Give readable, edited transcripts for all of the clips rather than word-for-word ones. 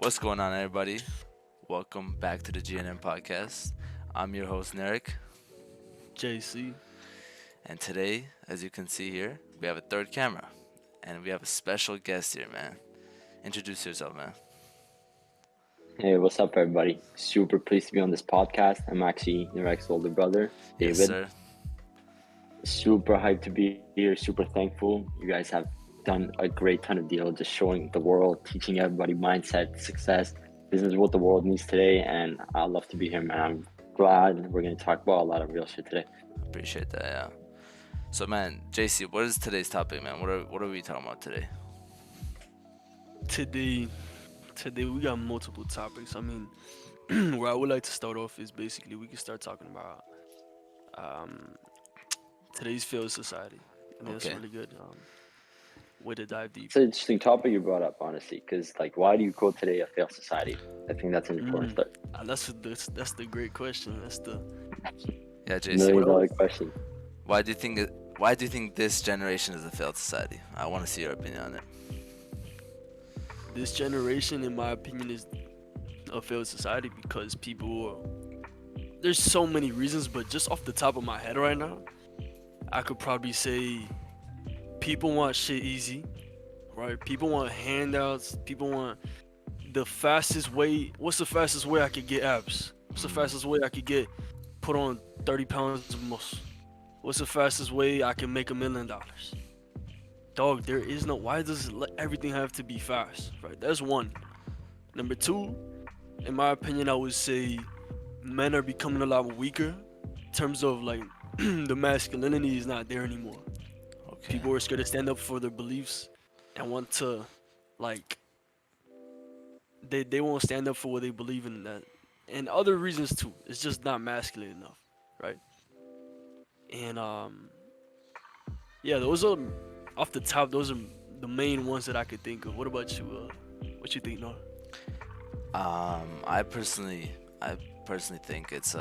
What's going on, everybody? Welcome back to the GNM podcast. I'm your host, Narek, JC. and today, as you can see here, we have a third camera, and we have a special guest here, man. Introduce yourself, man. Hey, what's up, everybody? Super pleased to be on this podcast. I'm actually Narek's older brother, Yes, David. sir. Super hyped to be here, super thankful. You guys have done a great ton of deal just showing the world, teaching everybody mindset, success. This is what the world needs today, and I love to be here, man. I'm glad we're going to talk about a lot of real shit today. Appreciate that, yeah. So, man, JC, what is today's topic, man? What are we talking about today? Today, today we got multiple topics. Where I would like to start off is basically we can start talking about um, today's failed society. I think that's Okay. a really good way to dive It's deep. an interesting topic you brought up, honestly, because, why do you call today a failed society? I think that's an important Mm, start. that's the great question. That's the Yeah, JC, Million what dollar else? question. why do you think why do you think this generation is a failed society? I want to see your opinion on it. This generation, in my opinion, is a failed society because people. There's so many reasons, but just off the top of my head right now, I could probably say people want shit easy, right? People want handouts. People want the fastest way. What's the fastest way I could get abs? What's the fastest way I could get put on 30 pounds of muscle? What's the fastest way I can make $1 million? Dog, there is no. Why does everything have to be fast, right? That's one. Number two, in my opinion, I would say men are becoming a lot weaker in terms of like the masculinity is not there anymore. Okay. People are scared to stand up for their beliefs and want to like they won't stand up for what they believe in that and other reasons too. It's just not masculine enough, right? And yeah, those are off the top. Those are the main ones that I could think of. What about you? What you think, Noah? I personally think it's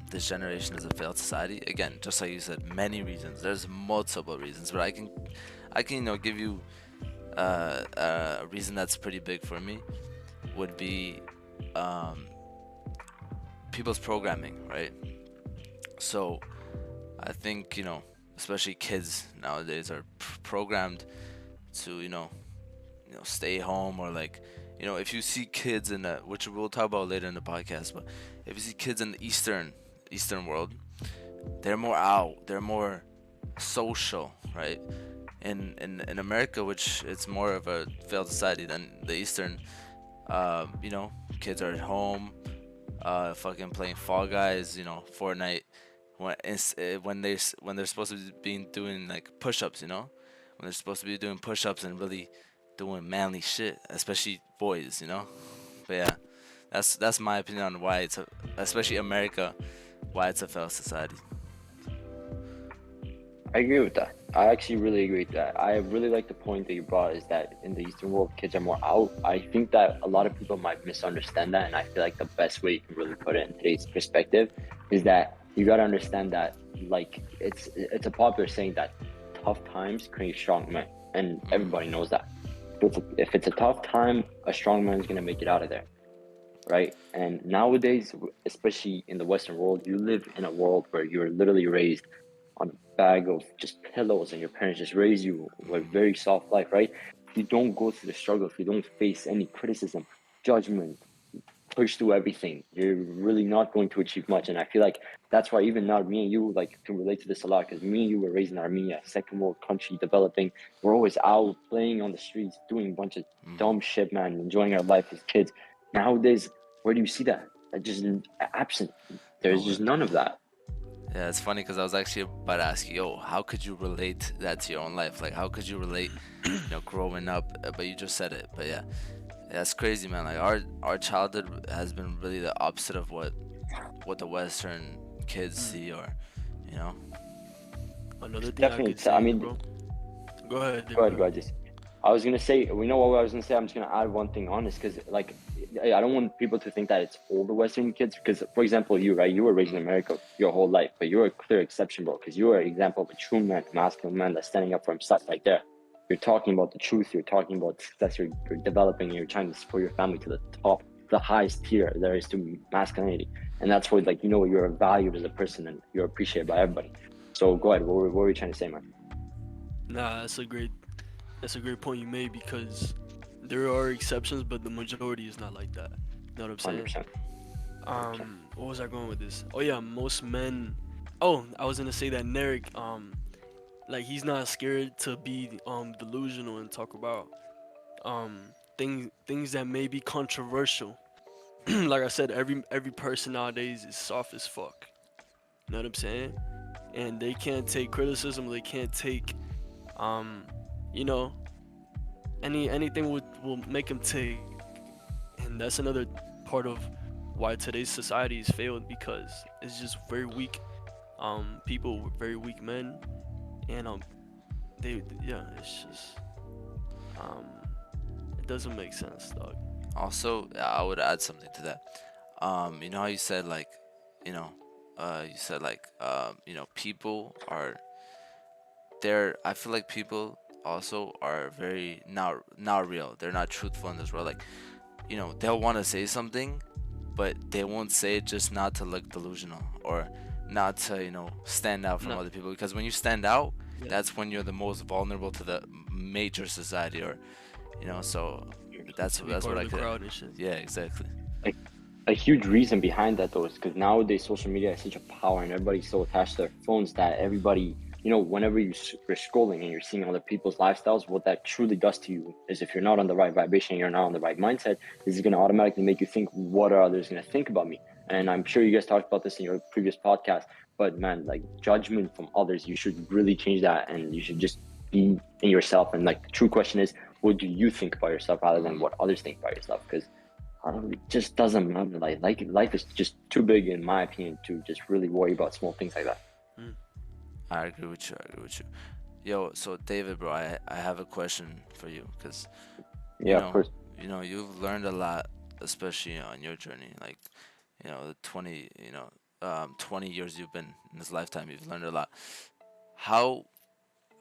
this generation is a failed society. Again, just like you said, many reasons. There's multiple reasons, but I can give you a reason that's pretty big for me would be um, people's programming, right? So I think especially kids nowadays are programmed to stay home, or like if you see kids in the, which we'll talk about later in the podcast, but if you see kids in the eastern world, they're more out, they're more social, right? In America, which it's more of a failed society than the eastern, kids are at home, fucking playing Fall Guys, Fortnite, when they're supposed to be doing like push-ups, when they're supposed to be doing push-ups and really doing manly shit, especially boys, But yeah, that's my opinion on why especially America, why it's a failed society. I agree with that. I actually really agree with that. I really like the point that you brought is that in the Eastern world, kids are more out. I think that a lot of people might misunderstand that, and I feel like the best way you can really put it in today's perspective is that you got to understand that it's a popular saying that tough times create strong men, and everybody knows that. If it's a tough time, a strong man is gonna make it out of there, right? And nowadays, especially in the Western world, you live in a world where you're literally raised on a bag of just pillows and your parents just raise you with a very soft life, right? If you don't go through the struggle, if you don't face any criticism, judgment, push through everything, you're really not going to achieve much. And I feel like that's why even now me and you can relate to this a lot, because me and you were raised in Armenia, second world country, developing. We're always out playing on the streets, doing a bunch of dumb shit, man, enjoying our life as kids. Nowadays, where do you see that? Just absent. There's Nowhere. just none of that. Yeah, it's funny because I was actually about to ask you, yo, how could you relate that to your own life? Like, how could you relate, growing up? But you just said it. But yeah, that's crazy, man. Like our childhood has been really the opposite of what the Western kids Mm. see, or you know. Another thing I Definitely. could I say, mean, bro. Go ahead, go David. Go ahead, go ahead. ahead. Just, I was gonna say, we know what I was gonna say. I'm just gonna add one thing on this because, I don't want people to think that it's all the Western kids. Because, for example, you, right? You were raised in America your whole life, but you're a clear exception, bro. Because you are an example of a true man, masculine man that's standing up for himself right there. you're talking about the truth, you're talking about success, you're developing, and you're trying to support your family to the top, the highest tier there is to masculinity. And that's where, like, you're valued as a person and you're appreciated by everybody. So go ahead, what were you trying to say, man? Nah, that's a great point you made, because there are exceptions, but the majority is not like that. You know what I'm saying? 100%. 100%. What was I going with this? Oh yeah, most men. Oh, I was gonna say that Narek, like he's not scared to be delusional and talk about things that may be controversial. Like I said, every person nowadays is soft as fuck. You know what I'm saying? And they can't take criticism. They can't take um, you know, anything will make them take. And that's another part of why today's society is failed, because it's just very weak people with very weak men, and yeah, it's just um it doesn't make sense, dog. Also, I would add something to that. You know how you said like, you know, people are there. I feel like people also are very not real. They're not truthful in this world. Like, they'll want to say something, but they won't say it just not to look delusional or not to stand out from No, other people. Because when you stand out, yeah, that's when you're the most vulnerable to the major society, or so that's to be that's part what of I the could. crowd and shit. Yeah, exactly. Like, a huge reason behind that though is because nowadays social media has such a power and everybody's so attached to their phones that everybody, whenever you're scrolling and you're seeing other people's lifestyles, what that truly does to you is, if you're not on the right vibration, you're not on the right mindset, is going to automatically make you think, what are others going to think about me? And I'm sure you guys talked about this in your previous podcast, but man, like, judgment from others, you should really change that, and you should just be in yourself. And like, the true question is, what do you think about yourself rather than what others think about yourself? Because it just doesn't matter. Like life is just too big, in my opinion, to just really worry about small things like that. Mm. I agree with you. I agree with you. Yo, so David, bro, I have a question for you, because you Yeah, of know, course. you've learned a lot, especially on your journey. Like, the 20 years you've been in this lifetime, you've learned a lot. How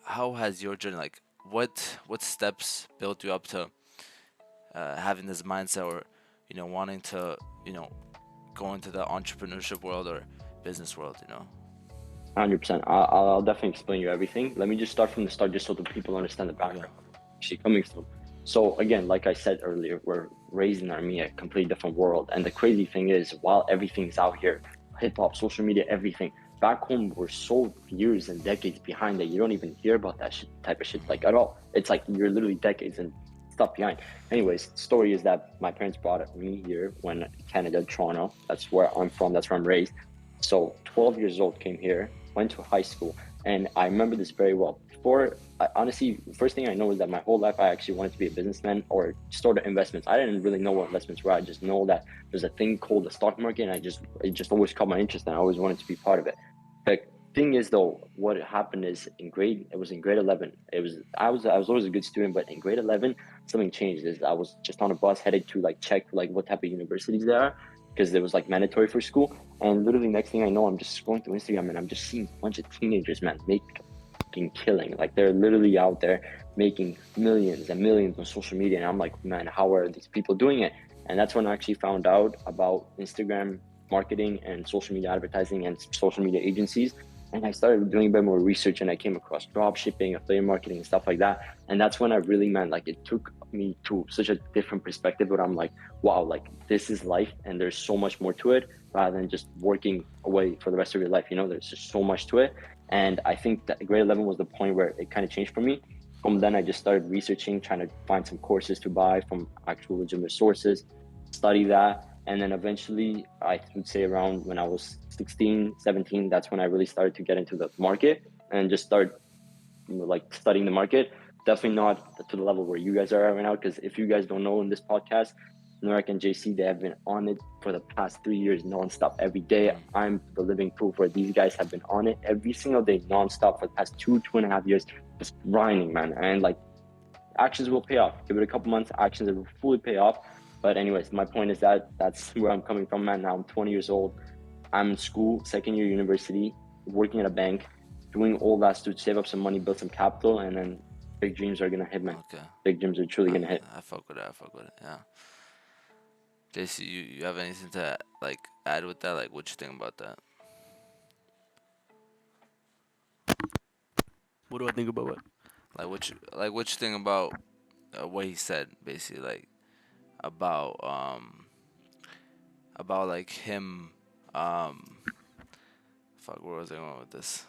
how has your journey, like, what steps built you up to having this mindset, or wanting to go into the entrepreneurship world or business world? 100%. I'll definitely explain you everything. Let me just start from the start, just so the people understand the Okay. background actually coming from. So again, like I said earlier, we're raised in Armenia, a completely different world. And the crazy thing is, while everything's out here, hip hop, social media, everything, back home we're so years and decades behind that you don't even hear about that type of shit, like, at all. It's like you're literally decades and stuff behind. Anyways, the story is that my parents brought me here when Canada, Toronto. That's where I'm from. That's where I'm raised. So 12 years old, came here, went to high school, and I remember this very well. Honestly, the first thing I know is that my whole life I actually wanted to be a businessman or start investments. I didn't really know what investments were. I just know that there's a thing called the stock market, and it just always caught my interest, and I always wanted to be part of it. The thing is, though, what happened is, it was in grade 11. I was always a good student, but in grade 11 something changed. Is I was just on a bus headed to like check like what type of universities there are, because it was like mandatory for school. And literally, next thing I know, I'm just scrolling through Instagram and I'm just seeing a bunch of teenagers, man, making killing. Like, they're literally out there making millions and millions on social media. And I'm like, man, how are these people doing it? And that's when I actually found out about Instagram marketing and social media advertising and social media agencies. And I started doing a bit more research, and I came across drop shipping, affiliate marketing, and stuff like that. And that's when I really, man, like, it took me to such a different perspective where I'm like, wow, like, this is life and there's so much more to it, rather than just working away for the rest of your life. There's just so much to it. And I think that grade 11 was the point where it kind of changed for me. From then, I just started researching, trying to find some courses to buy from actual legitimate sources, study that. And then eventually, I would say around when I was 16, 17, that's when I really started to get into the market and just start, like, studying the market. Definitely not to the level where you guys are right now, because if you guys don't know, in this podcast, Narek and JC, they have been on it for the past 3 years nonstop every day. I'm the living proof where these guys have been on it every single day nonstop for the past 2.5 years, just grinding, man. And like, actions will pay off. Give it a couple months, actions will fully pay off. But anyways, my point is that that's where I'm coming from, man. Now I'm 20 years old. I'm in school, second year university, working at a bank, doing all that to save up some money, build some capital, and then Big dreams are gonna hit, man. Okay. Big dreams are truly I, gonna hit. I fuck with it. I fuck with it. Yeah. JC, you have anything to like add with that? Like, what you think about that? What do I think about what? What you think about what he said, basically, like about like him fuck, where was I going with this?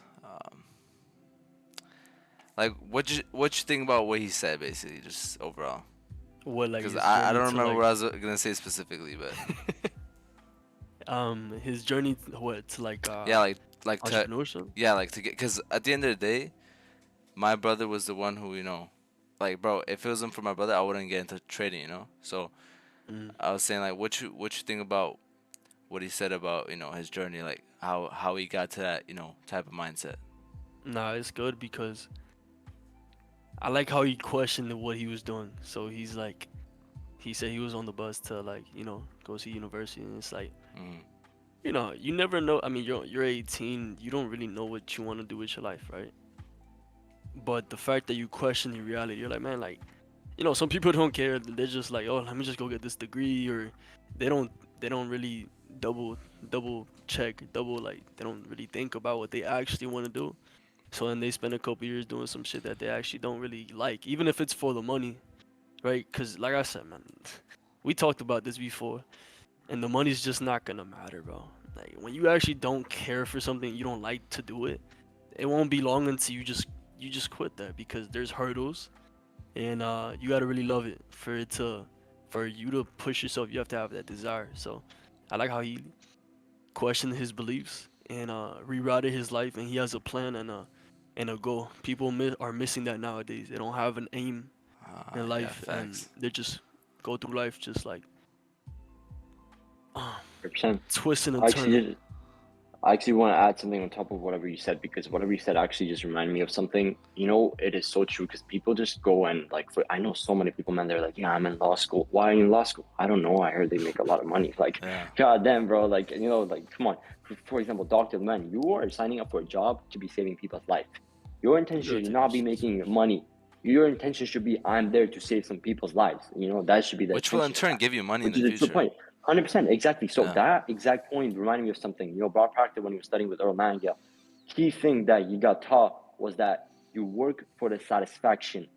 Like what you think about what he said, basically, just overall? What, like Because his I journey don't to remember like what I was gonna say specifically, but his journey what to like yeah, like to entrepreneurship. yeah, like to get, because at the end of the day, my brother was the one who, like, bro, if it wasn't for my brother, I wouldn't get into trading, So Mm. I was saying, like, what you think about what he said about, his journey, like how he got to that, type of mindset. Nah, it's good because I like how he questioned what he was doing. So he's like, he said he was on the bus to like, go to university, and it's like, Mm, you never know. I mean, you're 18, you don't really know what you want to do with your life, right? But the fact that you question the reality, you're like, man, like, some people don't care. They're just like, oh, let me just go get this degree, or they don't they don't really double check, double like they don't really think about what they actually want to do. So then they spend a couple years doing some shit that they actually don't really like, even if it's for the money, right? Because like I said, man, we talked about this before, and the money's just not gonna matter, bro. Like when you actually don't care for something, you don't like to do it. It won't be long until you just quit that because there's hurdles, and you gotta really love it for you to push yourself. You have to have that desire. So I like how he questioned his beliefs and rerouted his life, and he has a plan and a goal. People are missing that nowadays. They don't have an aim in yeah, life, and facts. they just go through life just like uh, 100%. twisting and I actually turning. just I actually want to add something on top of whatever you said, because whatever you said actually just reminded me of something. It is so true, because people just go and like, I know so many people, man. They're like, yeah, I'm in law school. Why are you in law school? I don't know. I heard they make a lot of money. Like, Yeah. god damn, bro. Like, like, come on. For example, doctor, man, you are signing up for a job to be saving people's life. Your intention Your should not be intentions. making money. Your intention should be, I'm there to save some people's lives. That should be the Which will in intention of turn that, give you money in which the is a true future. point. 100%, exactly. So Yeah. that exact point reminded me of something. Bob Proctor, when he was studying with Earl Nightingale, key thing that he got taught was that you work for the satisfaction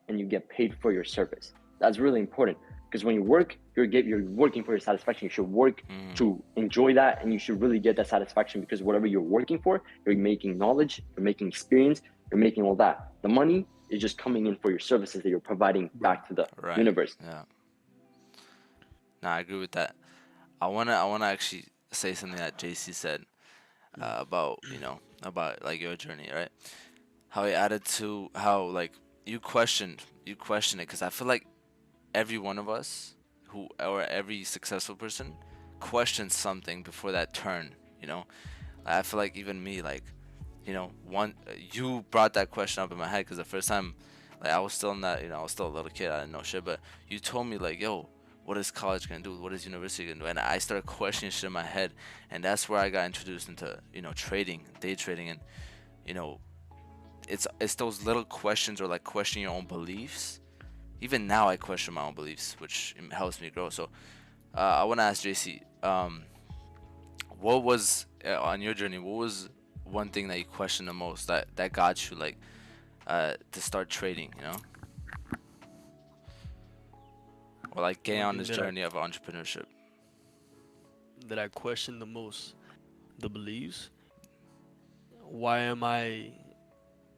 and you get paid for your service. That's really important, because when you work, you're working for your satisfaction. You should work Mm, to enjoy that, and you should really get that satisfaction, because whatever you're working for, you're making knowledge, you're making experience, you're making all that. The money is just coming in for your services that you're providing Right. back to the right. universe. Yeah. Nah, I agree with that. I wanna actually say something that JC said about about like your journey, right? How he added to how, like, you questioned it, because I feel like every one of us, who or every successful person, questions something before that turn. I feel like even me, like, one you brought that question up in my head, because the first time, like, I was still in that, I was still a little kid, I didn't know shit, but you told me, like, yo, what is college gonna do, what is university gonna do, and I started questioning shit in my head, and that's where I got introduced into trading, day trading, and you know it's those little questions, or like questioning your own beliefs. Even now I question my own beliefs, which helps me grow. So I want to ask JC, what was on your journey, what was one thing that you questioned the most, that got you, like, to start trading, or like getting One on thing this journey of entrepreneurship? that I question the most, the beliefs. Why am I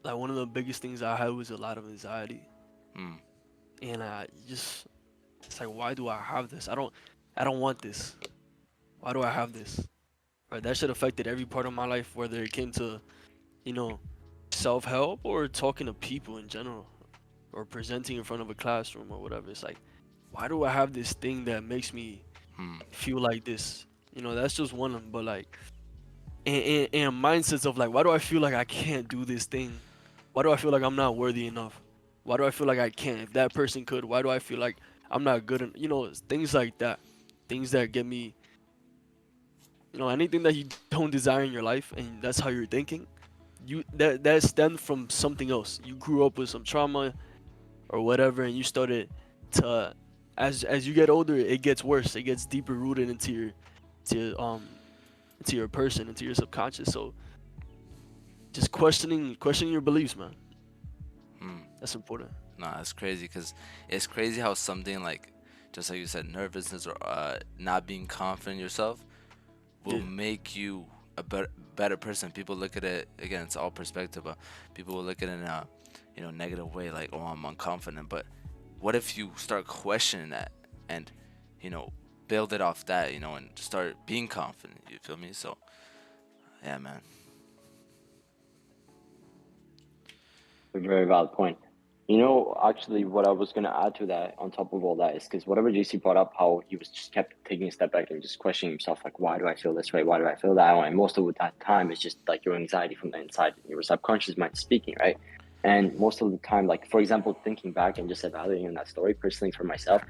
like one of the biggest things I had was a lot of anxiety, Mm, and I just it's like, why do I have this? I don't want this. Why do I have this? Right, that shit affected every part of my life, whether it came to you know self help or talking to people in general, or presenting in front of a classroom or whatever. It's like, why do I have this thing that makes me mm, feel like this? That's just one of them. But like, and mindsets of like, why do I feel like I can't do this thing? Why do I feel like I'm not worthy enough? Why do I feel like I can't? If that person could, why do I feel like I'm not good? Things like that. Things that get me, anything that you don't desire in your life, and that's how you're thinking. That stemmed from something else. You grew up with some trauma. or whatever, and you started to, as you get older, it gets worse. It gets deeper rooted into your person, into your subconscious. So just questioning your beliefs, man. Hmm. That's important. Nah, it's crazy because it's crazy how something like, just like you said, nervousness or not being confident in yourself will Yeah. make you a better person. People look at it, again, it's all perspective, but people will look at it in a negative way, like, oh, I'm unconfident. But what if you start questioning that and you know build it off that, and start being confident? You feel me? So yeah, man. A very valid point. Actually, what I was gonna add to that, on top of all that, is because whatever JC brought up, how he was just kept taking a step back and just questioning himself, like, why do I feel this way? Why do I feel that way? And most of that time is just like your anxiety from the inside, your subconscious mind speaking, right? And most of the time, like for example, thinking back and just evaluating that story personally for myself,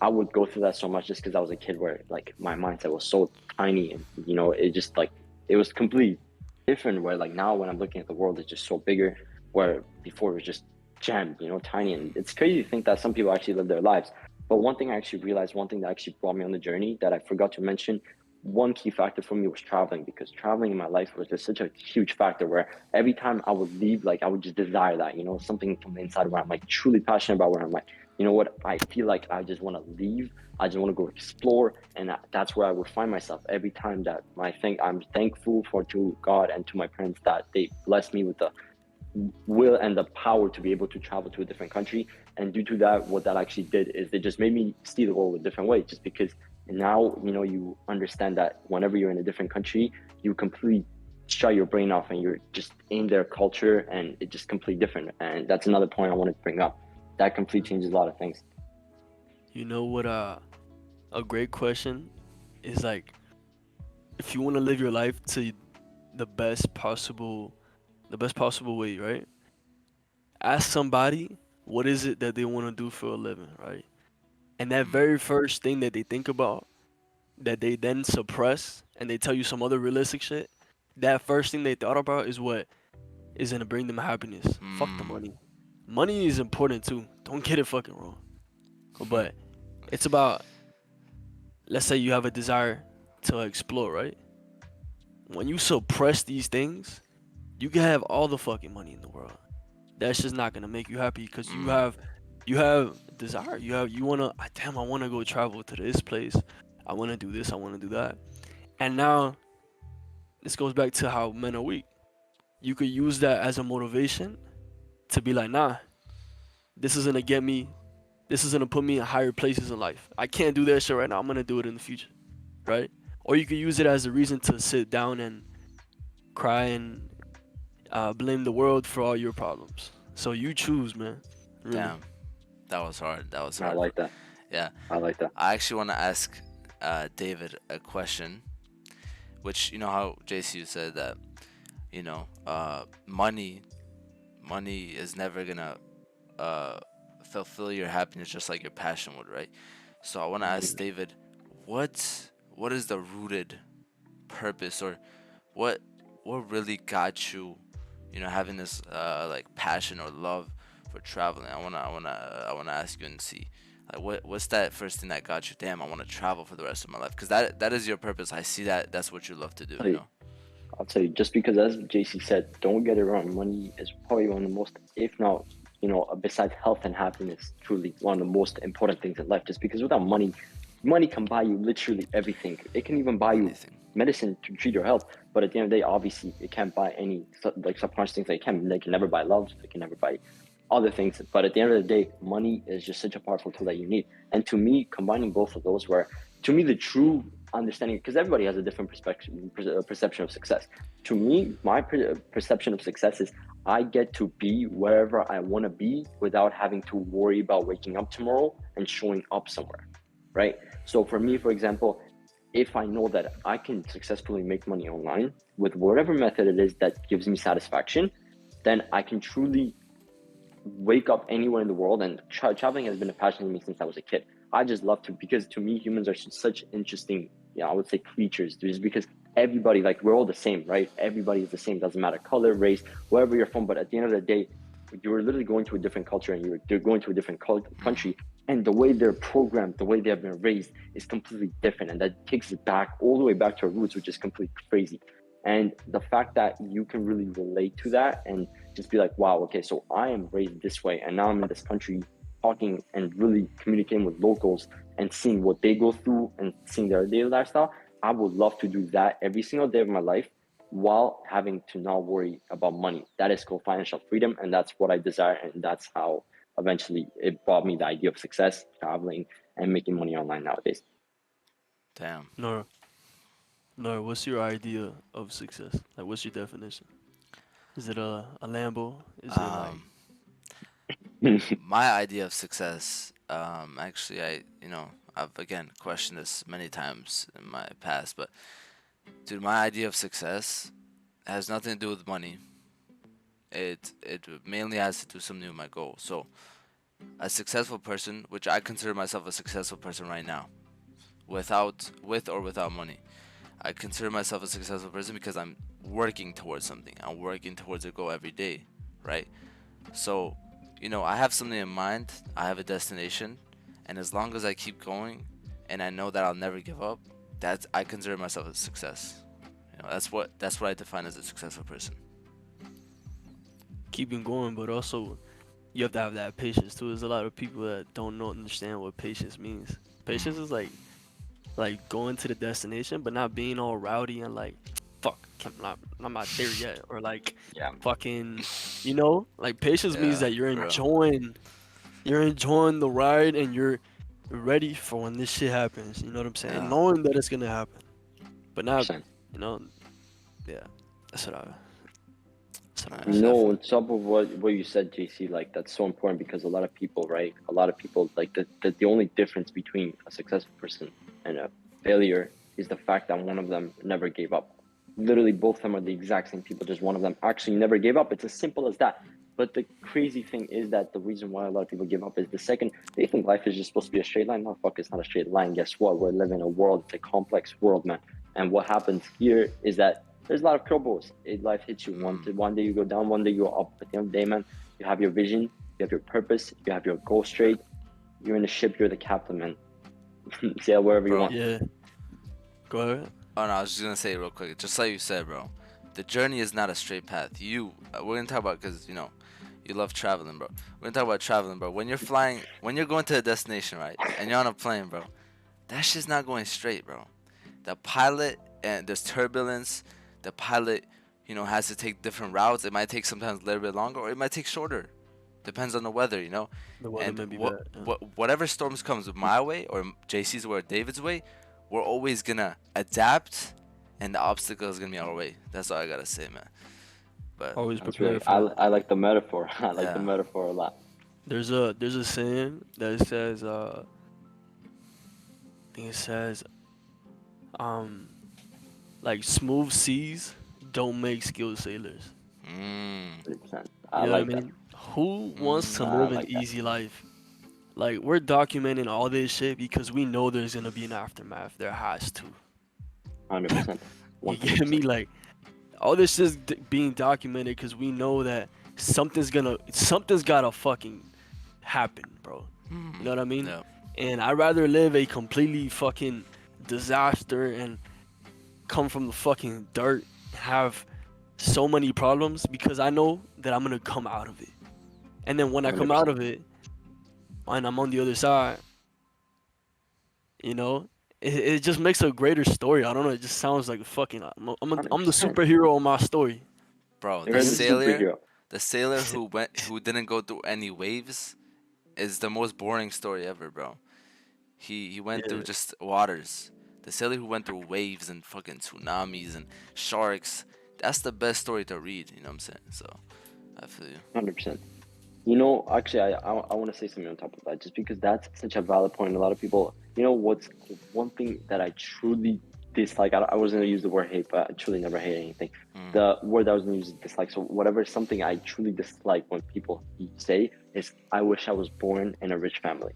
I would go through that so much just because I was a kid where like my mindset was so tiny, and it just like it was completely different. Where like now when I'm looking at the world, it's just so bigger. Where before it was just jammed, tiny. And it's crazy to think that some people actually live their lives. But one thing I actually realized, one thing that actually brought me on the journey that I forgot to mention, one key factor for me was traveling, because traveling in my life was just such a huge factor where every time I would leave, like I would just desire that, something from the inside where I'm like truly passionate about, where I'm like, you know what, I feel like I just want to leave. I just want to go explore. And that's where I would find myself every time. That I'm thankful for to God and to my parents that they blessed me with the will and the power to be able to travel to a different country. And due to that, what that actually did is they just made me see the world a different way, just because now you understand that whenever you're in a different country, you completely shut your brain off and you're just in their culture, and it's just completely different. And that's another point I wanted to bring up. That completely changes a lot of things. You know what? A great question is like, if you want to live your life to the best possible, the best possible way, right? Ask somebody what is it that they want to do for a living, right? And that Mm. very first thing that they think about, that they then suppress, and they tell you some other realistic shit. That first thing they thought about is what is gonna bring them happiness. Fuck the Mm. money. Money is important too. Don't get it fucking wrong. But it's about, let's say you have a desire to explore, right? When you suppress these things, you can have all the fucking money in the world. That's just not gonna make you happy, because Mm. you have desire. You wanna, damn, I wanna go travel to this place. I wanna do this. I wanna do that. And now this goes back to how men are weak. You could use that as a motivation to be like, nah, this is gonna get me. This is gonna put me in higher places in life. I can't do that shit right now. I'm gonna do it in the future, right? Or you could use it as a reason to sit down and cry and blame the world for all your problems. So you choose, man. Really. Damn, that was hard. That was I hard. like that. Yeah, I like that. I actually want to ask David a question, which how JC said that money is never gonna uh, fulfill your happiness just like your passion would, right? So I want to ask Mhm. David, what is the rooted purpose, or what what really got you, having this like passion or love for traveling? I wanna ask you and see, like, what's that first thing that got you? Damn, I want to travel for the rest of my life, because that is your purpose. I see that's what you love to do. Tell you, I'll tell you, just because, as JC said, don't get it wrong, money is probably one of the most, if not, besides health and happiness, truly one of the most important things in life. Just because without money, money can buy you literally everything. It can even buy you Anything. medicine to treat your health. But at the end of the day, obviously, it can't buy any like subconscious things. They can never buy love. They can never buy other things. But at the end of the day, money is just such a powerful tool that you need. And to me, combining both of those, where to me the true understanding, because everybody has a different perception of success. To me, my perception of success is I get to be wherever I want to be without having to worry about waking up tomorrow and showing up somewhere, right? So for me, for example, if I know that I can successfully make money online with whatever method it is that gives me satisfaction, then I can truly wake up anywhere in the world. And traveling has been a passion to me since I was a kid. I just love to, because to me humans are such interesting, I would say, creatures, just because everybody, like, we're all the same, right? Everybody is the same, doesn't matter color, race, wherever you're from. But at the end of the day, you're literally going to a different culture, and they're going to a different country, and the way they're programmed, the way they have been raised is completely different, and that takes it back all the way back to our roots, which is completely crazy. And the fact that you can really relate to that and just be like, wow, okay, so I am raised this way, and now I'm in this country talking and really communicating with locals and seeing what they go through and seeing their daily lifestyle. I would love to do that every single day of my life while having to not worry about money. That is called financial freedom, and that's what I desire, and that's how eventually it brought me the idea of success, traveling, and making money online nowadays. Damn. No, no. What's your idea of success? Like, what's your definition? Is it a Lambo? Is it like Um, my idea of success, actually, I've again questioned this many times in my past, but dude, my idea of success has nothing to do with money. It mainly has to do something with my goal. So, a successful person, which I consider myself a successful person right now, with or without money, I consider myself a successful person because I'm working towards something. I'm working towards a goal every day, right? So, I have something in mind. I have a destination, and as long as I keep going, and I know that I'll never give up, I consider myself a success. That's what I define as a successful person. keeping going, but also you have to have that patience too. There's a lot of people that don't understand what patience means. Patience is like going to the destination, but not being all rowdy and like, fuck, I'm not there yet, or like, Yeah, fucking, like patience means Yeah, that for real. you're enjoying the ride and you're ready for when this shit happens. You know what I'm saying? Yeah. Knowing that it's gonna happen, but not, 100%. you know, yeah, that's what I. That's what I Nice. say. No, on top of what you said, JC, like that's so important because a lot of people, right? A lot of people like the only difference between a successful person and a failure is the fact that one of them never gave up. Literally, both of them are the exact same people, just one of them actually never gave up. It's as simple as that. But the crazy thing is that the reason why a lot of people give up is the second they think life is just supposed to be a straight line. No, fuck, it's not a straight line. Guess what? We're living in a world, it's a complex world, man. And what happens here is that there's a lot of curveballs. Life hits you one day you go down, one day you go up. At the end of the day, man, you have your vision, you have your purpose, you have your goal straight. You're in the ship, you're the captain, man. Sail wherever you Bro. want. Yeah, go ahead. Oh no, I was just gonna say real quick, just like you said, bro. The journey is not a straight path. We're gonna talk about because you love traveling, bro. We're gonna talk about traveling, bro. When you're going to a destination, right, and you're on a plane, bro, that shit's not going straight, bro. The pilot and there's turbulence. The pilot, has to take different routes. It might take sometimes a little bit longer, or it might take shorter. Depends on the weather, The weather And may be bad. Yeah. whatever storms comes my way or JC's way or David's way, we're always gonna adapt, and the obstacle is gonna be our way. That's all I gotta say, man. But Always That's prepare really, for that. I like the metaphor. I like the yeah, metaphor a lot. There's a saying that says I think it says um like smooth seas don't make skilled sailors. 100%. You I know what I like that. mean? Who wants to I live an like that. easy life? Like, we're documenting all this shit because we know there's gonna be an aftermath. There has to. 100%. You get 100%. me? Like, all this is being documented because we know that something's gotta fucking happen, bro. You know what I mean? yeah, And I'd rather live a completely fucking disaster and come from the fucking dirt, have so many problems because I know that I'm gonna come out of it. And then when I come out 100%. of it and I'm on the other side, you know, it just makes a greater story. I don't know. It just sounds like fucking. I'm the 100%. superhero of my story. bro. You're the superhero. The sailor who didn't go through any waves, is the most boring story ever, bro. He went through Yeah. just waters. The sailor who went through waves and fucking tsunamis and sharks. That's the best story to read. You know what I'm saying? So, I feel you. 100%. Actually, I want to say something on top of that, just because that's such a valid point. A lot of people, what's one thing that I truly dislike? I wasn't gonna use the word hate, but I truly never hate anything. The word I was gonna use is dislike. So whatever something I truly dislike when people say is, I wish I was born in a rich family.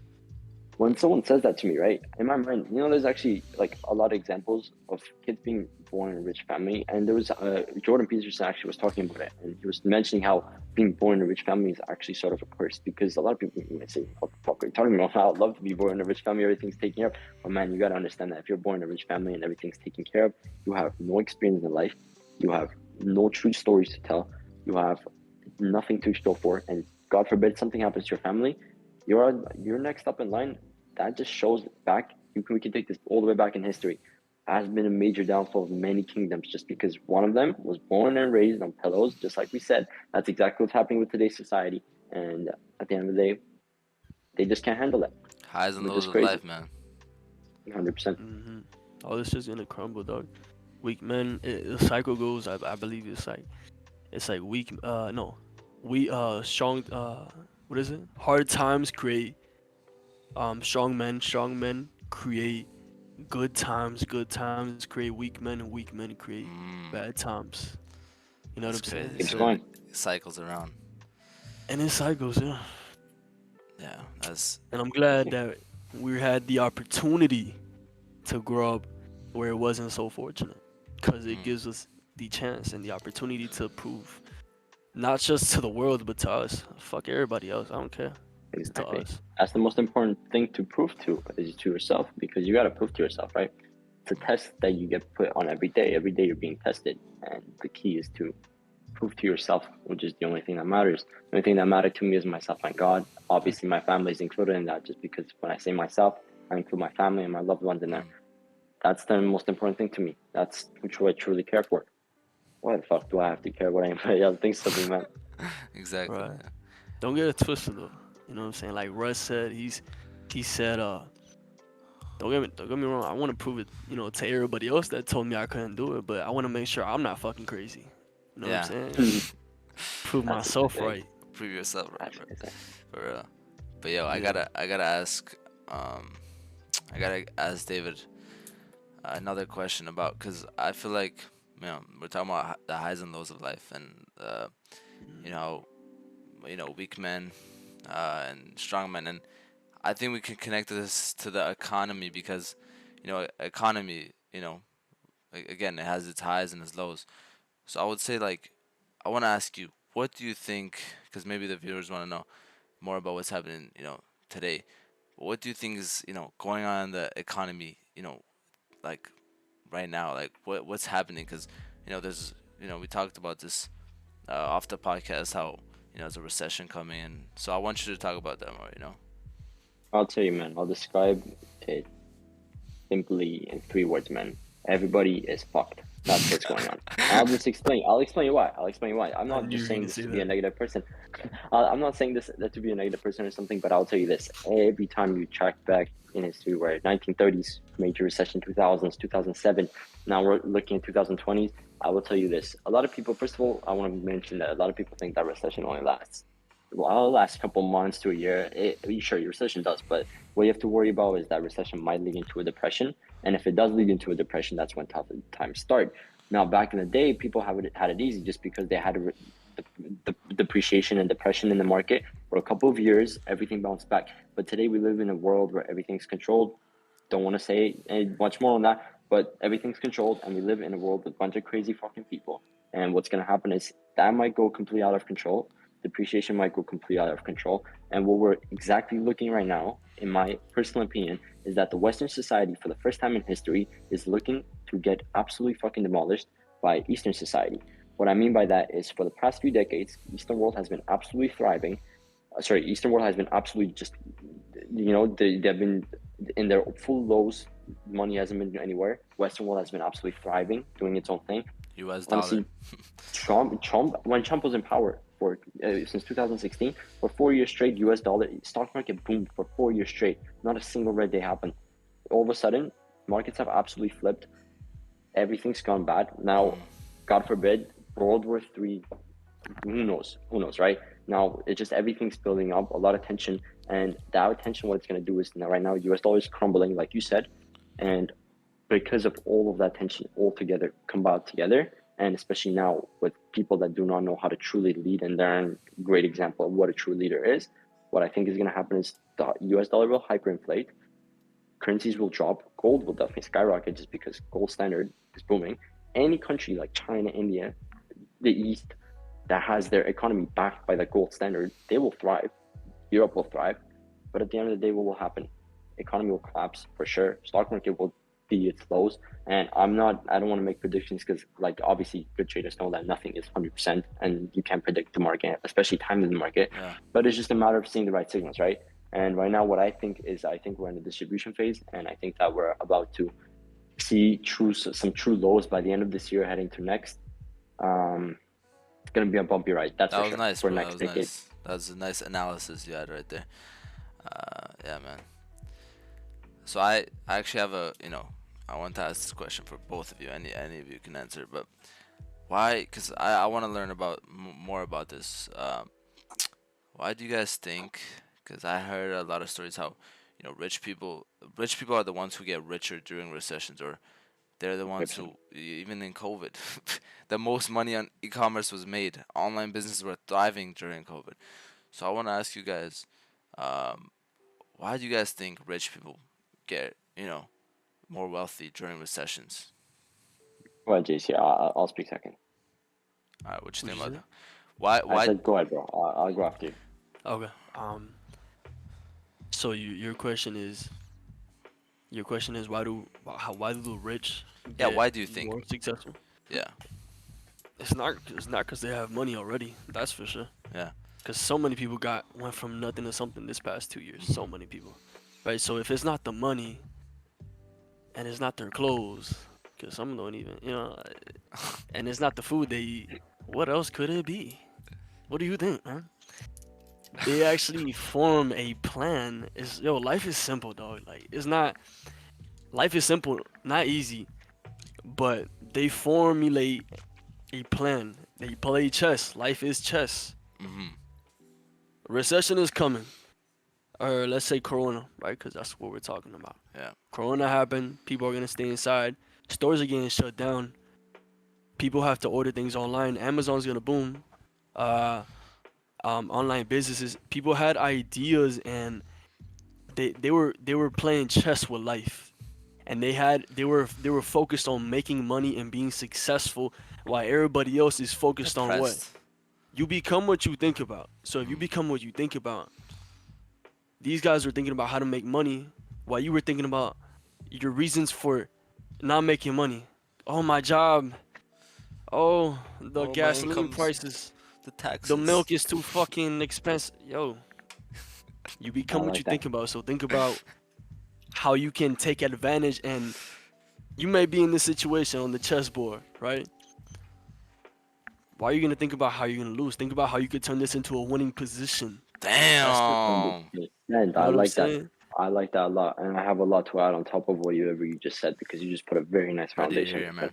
When someone says that to me, right, in my mind, there's actually like a lot of examples of kids being born in a rich family. And there was Jordan Peterson actually was talking about it, and he was mentioning how being born in a rich family is actually sort of a curse, because a lot of people might say, what the fuck are you talking about? I'd love to be born in a rich family, everything's taken care of. But man, you got to understand that if you're born in a rich family and everything's taken care of, you have no experience in life, you have no true stories to tell, you have nothing to show for, and God forbid something happens to your family, you're next up in line. That just shows back, we can take this all the way back in history, has been a major downfall of many kingdoms, just because one of them was born and raised on pillows, just like we said. That's exactly what's happening with today's society. And at the end of the day, they just can't handle that, Highs and which lows is of crazy. life, man. 100%. All this is gonna crumble, dog. Weak men. The cycle goes. I believe it's like weak. No, we strong. What is it? Hard times create strong men. Strong men create good times. Good times create weak men, and weak men create bad times. You know That's what I'm saying? crazy. Keeps So going. it cycles around. And it cycles, yeah. Yeah, that's And I'm glad that we had the opportunity to grow up where it wasn't so fortunate, because it gives us the chance and the opportunity to prove, not just to the world, but to us. Fuck everybody else. I don't care. It's to Exactly. us. That's the most important thing to prove to, is to yourself, because you got to prove to yourself, right? It's a test that you get put on every day. Every day you're being tested. And the key is to prove to yourself, which is the only thing that matters. The only thing that mattered to me is myself and God. Obviously, my family is included in that, just because when I say myself, I include my family and my loved ones in there. That's the most important thing to me. That's who I truly care for. Why the fuck do I have to care what anybody else thinks of me, man? exactly. Right. Don't get it twisted though. You know what I'm saying? Like Russ said, he said, don't get me wrong, I want to prove it, to everybody else that told me I couldn't do it, but I want to make sure I'm not fucking crazy. You know what I'm Yeah. saying? Prove That's the good myself thing. right. Prove yourself right, That's bro. the good thing. For real. But yo, I Yeah. gotta ask, I gotta ask David another question about, cause I feel like, we're talking about the highs and lows of life, and you know, weak men, and strong men, and I think we can connect this to the economy, because, economy, again, it has its highs and its lows. So I would say, like, I want to ask you, what do you think? Because maybe the viewers want to know more about what's happening, today. What do you think is, going on in the economy, like right now? Like, what's happening? Because, there's, we talked about this off the podcast, how, there's a recession coming in. So I want you to talk about that more. I'll tell you, man. I'll describe it simply in 3 words, man. Everybody is fucked. That's what's going on. I'll just explain. I'll explain you why. I'm I not knew you just were saying gonna this say to be a that. negative person. I'm not saying this to be a negative person or something, but I'll tell you this. Every time you track back in history, where 1930s, major recession, 2000s, 2007, now we're looking at 2020s, I will tell you this. A lot of people, first of all, I want to mention that a lot of people think that recession only lasts, well, last couple months to a year. Sure, your recession does, but what you have to worry about is that recession might lead into a depression. And if it does lead into a depression, that's when tough times start. Now, back in the day, people had it easy, just because they had the depreciation and depression in the market for a couple of years. Everything bounced back. But today we live in a world where everything's controlled. Don't want to say much more on that, but everything's controlled, and we live in a world with a bunch of crazy fucking people. And what's going to happen is that might go completely out of control. Depreciation might go completely out of control. And what we're exactly looking right now, in my personal opinion, is that the Western society, for the first time in history, is looking to get absolutely fucking demolished by Eastern society. What I mean by that is, for the past few decades, Eastern world has been absolutely thriving. Eastern world has been absolutely just, they've been in their full lows. Money hasn't been anywhere. Western world has been absolutely thriving, doing its own thing. U.S. dollar. Honestly, when Trump was in power for since 2016, for 4 years straight, U.S. dollar stock market boomed for 4 years straight. Not a single red day happened. All of a sudden, markets have absolutely flipped. Everything's gone bad. Now, God forbid, World War III. Who knows? Who knows, right? Now, it's just everything's building up, a lot of tension, and that tension, what it's going to do is, now, right now, U.S. dollar is crumbling, like you said, and because of all of that tension all together, combined together, and especially now with people that do not know how to truly lead, and they're a great example of what a true leader is, what I think is going to happen is the US dollar will hyperinflate, currencies will drop, gold will definitely skyrocket, just because gold standard is booming. Any country like China, India, the East, that has their economy backed by the gold standard, they will thrive. Europe will thrive. But at the end of the day, what will happen? Economy will collapse for sure. Stock market will be its lows. And I don't want to make predictions because, like, obviously, good traders know that nothing is 100% and you can't predict the market, especially time in the market. Yeah. But it's just a matter of seeing the right signals, right? And right now, what I think is, I think we're in the distribution phase, and I think that we're about to see some true lows by the end of this year, heading to next. It's gonna be a bumpy ride, that's That for was sure, nice, for bro. That next was decade. nice. That was a nice analysis you had right there. Yeah, man. So I actually have I want to ask this question for both of you. Any of you can answer, but why? Because I want to learn about more about this. Why do you guys think? Because I heard a lot of stories how, rich people are the ones who get richer during recessions, or they're the ones 100%. who, even in COVID, the most money on e-commerce was made. Online businesses were thriving during COVID. So I want to ask you guys, um, why do you guys think rich people get, more wealthy during recessions? Go ahead, JC. I'll speak second. All right, what you What'd think you about say? that? Why? I Why? said, go ahead, bro. I'll go after you. Okay. So your question is why do the rich Yeah, get why do you think? more successful? Yeah, It's not because they have money already. That's for sure. yeah. Because so many people went from nothing to something this past 2 years. So many people, right? So if it's not the money and it's not their clothes, because some don't even, and it's not the food they eat, what else could it be? What do you think, man? They actually form a plan. Life is simple, dog. Like it's not. Life is simple, not easy, but they formulate a plan. They play chess. Life is chess. Mhm. Recession is coming, or let's say Corona, right? Because that's what we're talking about. Yeah. Corona happened. People are gonna stay inside. Stores are getting shut down. People have to order things online. Amazon's gonna boom. Uh, online businesses. People had ideas and they were playing chess with life, and they were focused on making money and being successful, while everybody else is focused on what? Depressed. You become what you think about. So if you Mhm. become what you think about, these guys were thinking about how to make money, while you were thinking about your reasons for not making money. Oh, my job. Oh, the Oh, my gasoline incomes, prices. the The taxes. milk is too fucking expensive. Yo, you I become what you like that. think about. So think about how you can take advantage, and you may be in this situation on the chessboard, right? Why are you gonna think about how you're gonna lose? Think about how you could turn this into a winning position. That's the, Hundred Damn. percent. you I know what I'm like that. saying? I like that a lot, and I have a lot to add on top of whatever you just said because you just put a very nice Ready to foundation, hear my it, friend.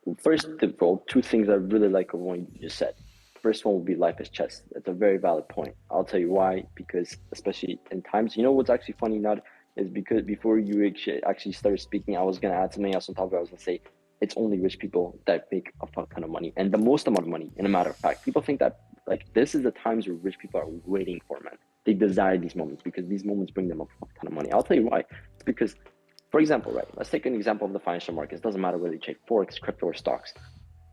man. First of all, two things I really like of what you just said. First one will be life is chess. That's a very valid point. I'll tell you why. Because especially in times, what's actually funny, not is because before you actually started speaking, I was gonna add something else on top of it. I was gonna say it's only rich people that make a fuck ton of money, and the most amount of money. In a matter of fact, people think that like this is the times where rich people are waiting for, man. They desire these moments because these moments bring them a fuck ton of money. I'll tell you why. It's because, for example, right? Let's take an example of the financial markets. It doesn't matter whether you trade forex, crypto, or stocks.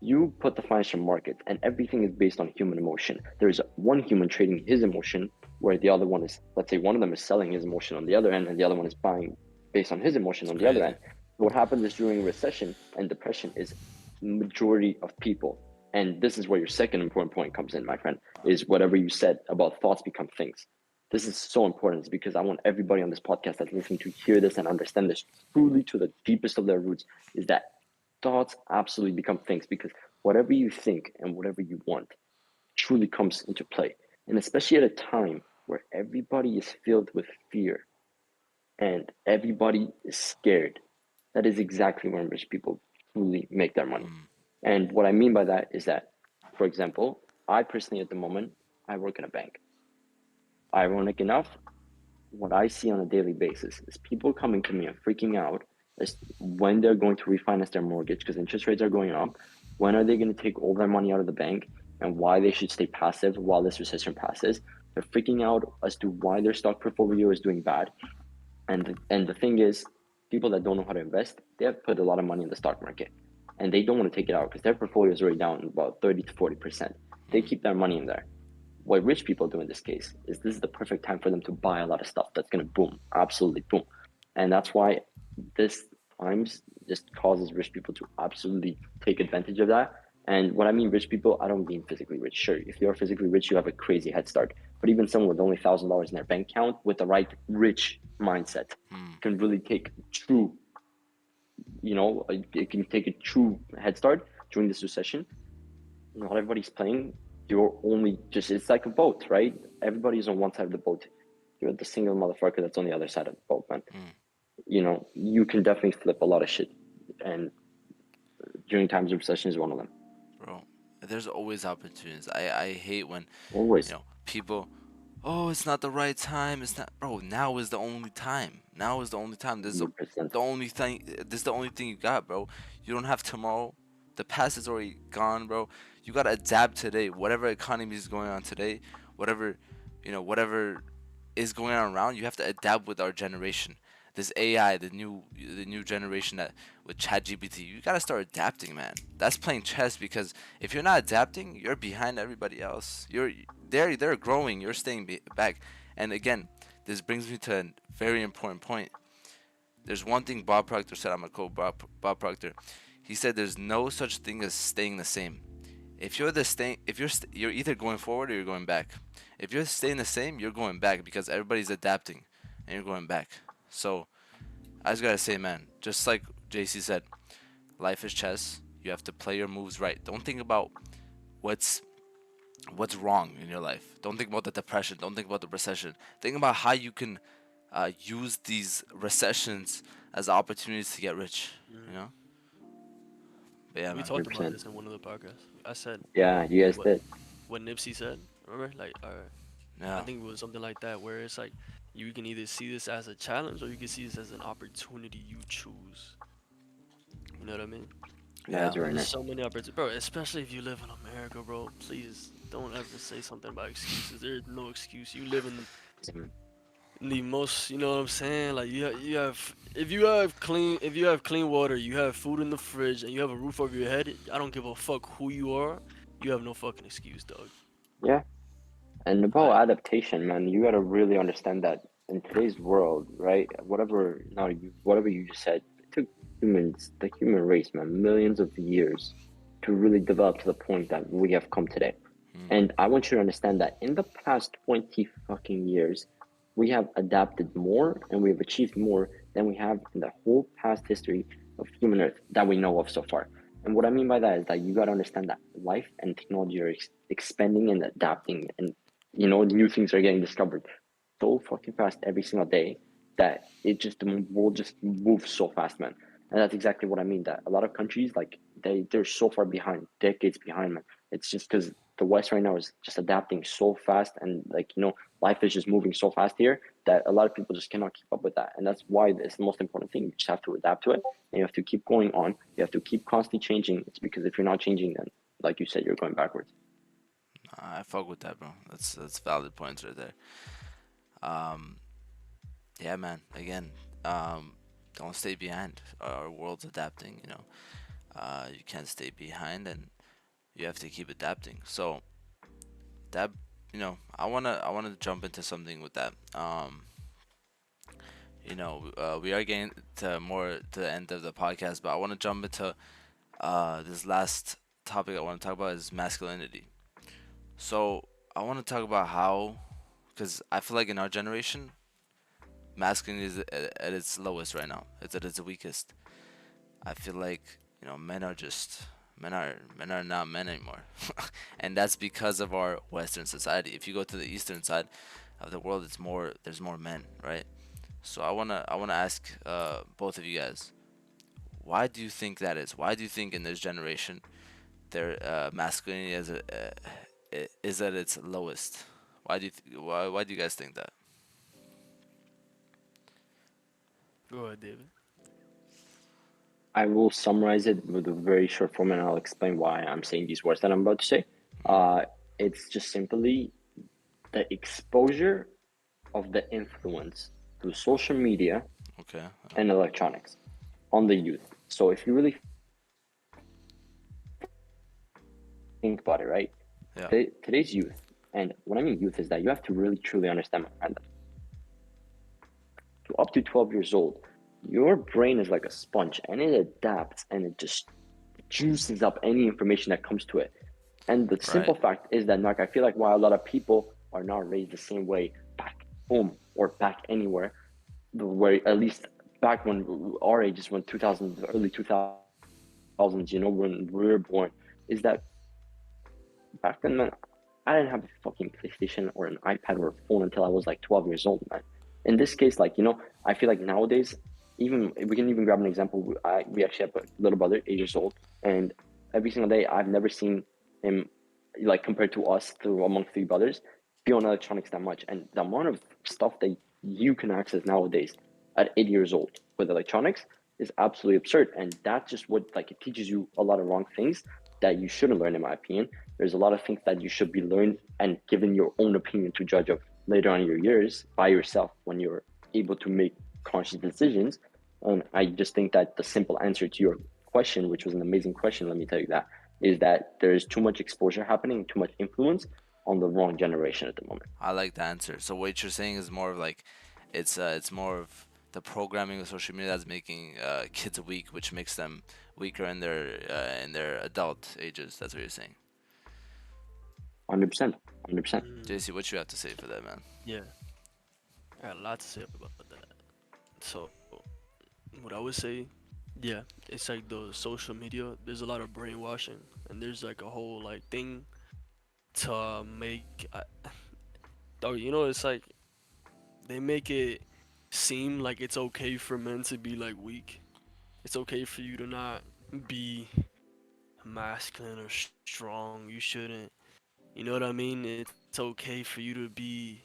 You put the financial market, and everything is based on human emotion. There's one human trading his emotion, where the other one is, let's say, one of them is selling his emotion on the other end, and the other one is buying based on his emotion It's on the other crazy. end. What happens is during recession and depression is majority of people, and this is where your second important point comes in, my friend, is whatever you said about thoughts become things. This is so important because I want everybody on this podcast that's listening to hear this and understand this truly to the deepest of their roots, is that thoughts absolutely become things because whatever you think and whatever you want truly comes into play. And especially at a time where everybody is filled with fear and everybody is scared, that is exactly when rich people truly make their money. Mm. And what I mean by that is that, for example, I personally at the moment, I work in a bank. Ironic enough, what I see on a daily basis is people coming to me and freaking out as when they're going to refinance their mortgage because interest rates are going up. When are they going to take all their money out of the bank and why they should stay passive while this recession passes? They're freaking out as to why their stock portfolio is doing bad. And the thing is, people that don't know how to invest, they have put a lot of money in the stock market. and they don't want to take it out because their portfolio is already down about 30 to 40%. They keep their money in there. What rich people do in this case is this is the perfect time for them to buy a lot of stuff that's going to boom, absolutely boom. And that's why this times just causes rich people to absolutely take advantage of that. And what I mean rich people, I don't mean physically rich. Sure, if you're physically rich, you have a crazy head start. But even someone with only $1,000 in their bank account with the right rich mindset can really take true, it can take a true head start during this recession. Not everybody's playing. You're only it's like a boat, right? Everybody's on one side of the boat. You're the single motherfucker that's on the other side of the boat, man. You can definitely flip a lot of shit. And during times of recession is one of them. Bro, there's always opportunities. I hate when Always. people, oh, it's not the right time. It's not, bro. Now is the only time. Now is the only time. This is 100%. the only thing. This is the only thing you got, bro. You don't have tomorrow. The past is already gone, bro. You gotta adapt today. Whatever economy is going on today, whatever, whatever is going on around, you have to adapt with our generation. This AI, the new generation that with ChatGPT, you gotta start adapting, man. That's playing chess because if you're not adapting, you're behind everybody else. They're growing, you're staying back. And again, this brings me to a very important point. There's one thing Bob Proctor said. I'm gonna quote Bob Proctor. He said, "There's no such thing as staying the same. If you're either going forward or you're going back. If you're staying the same, you're going back because everybody's adapting, and you're going back. So I just gotta say, man, just like JC said, life is chess. You have to play your moves right. Don't think about what's wrong in your life. Don't think about the depression. Don't think about the recession. Think about how you can use these recessions as opportunities to get rich. You know? But yeah, We man. talked about 100%. this in one of the podcasts. I said Yeah, you guys what did. what Nipsey said. Remember, like, I Yeah. think it was something like that, where it's like you can either see this as a challenge or you can see this as an opportunity you choose. You know what I mean? Yeah, Yeah. you're right There's there. so many opportunities, bro. Especially if you live in America, bro. Please don't ever say something about excuses. There's no excuse. You live in the most, you know what I'm saying? Like you have if you have clean water, you have food in the fridge, and you have a roof over your head. I don't give a fuck who you are. You have no fucking excuse, dog. Yeah. And about Like, adaptation, man, you gotta really understand that in today's world, right? Whatever you just said, it took the human race, man, millions of years to really develop to the point that we have come today. And I want you to understand that in the past 20 fucking years, we have adapted more and we have achieved more than we have in the whole past history of human Earth that we know of so far. And what I mean by that is that you got to understand that life and technology are expanding and adapting, and new things are getting discovered so fucking fast every single day that the world just moves so fast, man. And that's exactly what I mean. That a lot of countries, like they're so far behind, decades behind, man. It's just because the West right now is just adapting so fast, and life is just moving so fast here that a lot of people just cannot keep up with that. And that's why it's the most important thing. You just have to adapt to it, and you have to keep going on. You have to keep constantly changing. It's because if you're not changing, then like you said, you're going backwards. I fuck with that, bro. That's valid points right there. Um, yeah, man. Again, don't stay behind. Our world's adapting. You can't stay behind, and you have to keep adapting. So that, I wanna jump into something with that. We are getting to the end of the podcast, but I want to jump into this last topic I want to talk about is masculinity. So I want to talk about how, because I feel like in our generation, masculinity is at its lowest right now. It's at its weakest. I feel like men are not men anymore, and that's because of our Western society. If you go to the Eastern side of the world, there's more men, right? So I wanna ask both of you guys, why do you think that is? Why do you think in this generation their masculinity is at its lowest? Why do you guys think that? go ahead, David. I will summarize it with a very short form, and I'll explain why I'm saying these words that I'm about to say. Uh, it's just simply the exposure of the influence through social media Okay. and electronics on the youth. So if you really think about it, right? Yeah. Today's youth, and what I mean youth is that you have to really truly understand, my friend, to up to 12 years old, your brain is like a sponge and it adapts and it just juices up any information that comes to it. And the simple fact is that, Narek, I feel like while a lot of people are not raised the same way back home or back anywhere, the way at least back when our ages, when 2000, early 2000s, when we were born, is that back then, man, I didn't have a fucking PlayStation or an iPad or a phone until I was like 12 years old, man. In this case, like, I feel like nowadays, even we can even grab an example. We actually have a little brother, 8 years old, and every single day I've never seen him, like compared to us, to among three brothers, be on electronics that much. And the amount of stuff that you can access nowadays at 8 years old with electronics is absolutely absurd. And that's just what, like, it teaches you a lot of wrong things that you shouldn't learn, in my opinion. There's a lot of things that you should be learned and given your own opinion to judge of later on in your years by yourself when you're able to make conscious decisions. And I just think that the simple answer to your question, which was an amazing question, let me tell you that, is that there's too much exposure happening, too much influence on the wrong generation at the moment. I like the answer. So what you're saying is more of like, it's more of the programming of social media that's making kids weak, which makes them weaker in their adult ages. That's what you're saying. 100%. 100%. JC, what you have to say for that, man? Yeah, I got a lot to say about that. So, what I would say, yeah, it's like the social media. There's a lot of brainwashing, and there's like a whole like thing to make. Dog, it's like they make it seem like it's okay for men to be like weak. It's okay for you to not be masculine or strong. You shouldn't. You know what I mean? It's okay for you to be.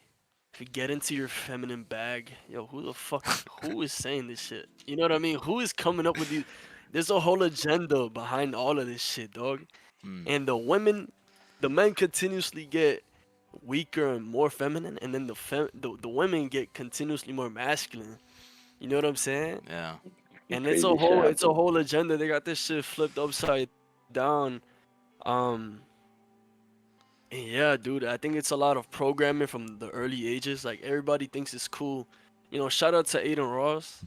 If you get into your feminine bag, yo, who is saying this shit? You know what I mean? Who is coming up with these? There's a whole agenda behind all of this shit, dog. Mm. And the men continuously get weaker and more feminine, and then the women get continuously more masculine. You know what I'm saying? Yeah. And Crazy shit it's a happens. whole agenda. They got this shit flipped upside down. Um, and yeah, dude, I think it's a lot of programming from the early ages. Like everybody thinks it's cool. Shout out to Aiden Ross.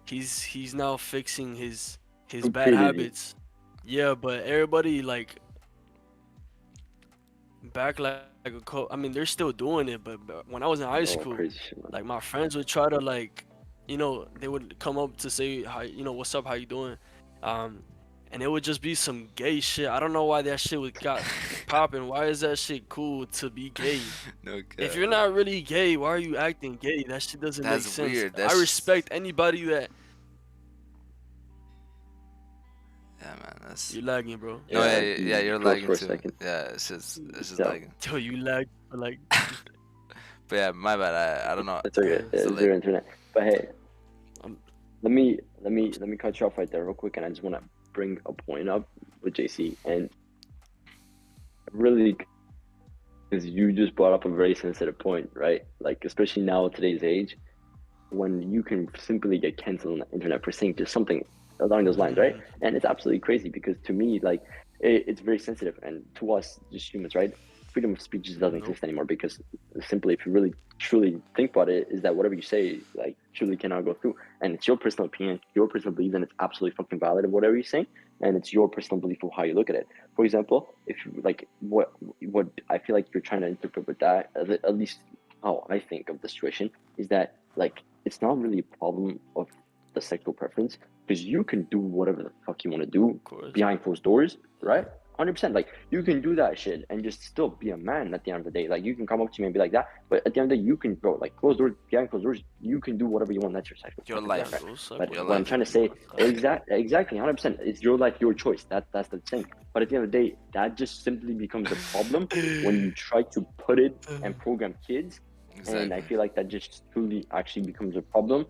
He's now fixing his bad Stupidity. habits. Yeah, but everybody like back like I mean, they're still doing it, but when I was in high Oh, school, crazy shit, man. like my friends would try to like, they would come up to say hi, what's up, how you doing, um, and it would just be some gay shit. I don't know why that shit would got popping. Why is that shit cool to be gay? No If cap. you're not really gay, why are you acting gay? That shit doesn't make That's sense. weird. I respect anybody that Yeah, man. That's you lagging, bro. no. Yeah, Yeah, you're froze lagging for a too. second. Yeah, it's just Yeah, lagging. Yo, you lag for like. But yeah, my bad. I don't know. it's okay. It's It's late. your internet. But hey, Um, let me cut you off right there real quick, and I just want to bring a point up with JC, and really, because you just brought up a very sensitive point, right? Like, especially now at today's age, when you can simply get canceled on the internet for saying just something along those lines, right? And it's absolutely crazy because to me, like, it's very sensitive, and to us, just humans, right? Freedom of speech just doesn't Nope. exist anymore because simply, if you really truly think about it, is that whatever you say, like, truly cannot go through, and it's your personal opinion, your personal belief, and it's absolutely fucking valid of whatever you're saying, and it's your personal belief of how you look at it. For example, if you like what I feel like you're trying to interpret with that, at least how I think of the situation, is that like it's not really a problem of the sexual preference because you can do whatever the fuck you want to do Of course. behind closed doors, right? 100%. Like you can do that shit and just still be a man at the end of the day. Like you can come up to me and be like that, but at the end of the day, you can go like closed doors, behind closed doors. You can do whatever you want. That's your sexual Your preference, life. right? Go But Your what I'm life. trying to say, exactly, 100%. It's your life, your choice. That's the thing. But at the end of the day, that just simply becomes a problem when you try to put it and program kids. Exactly. And I feel like that just truly actually becomes a problem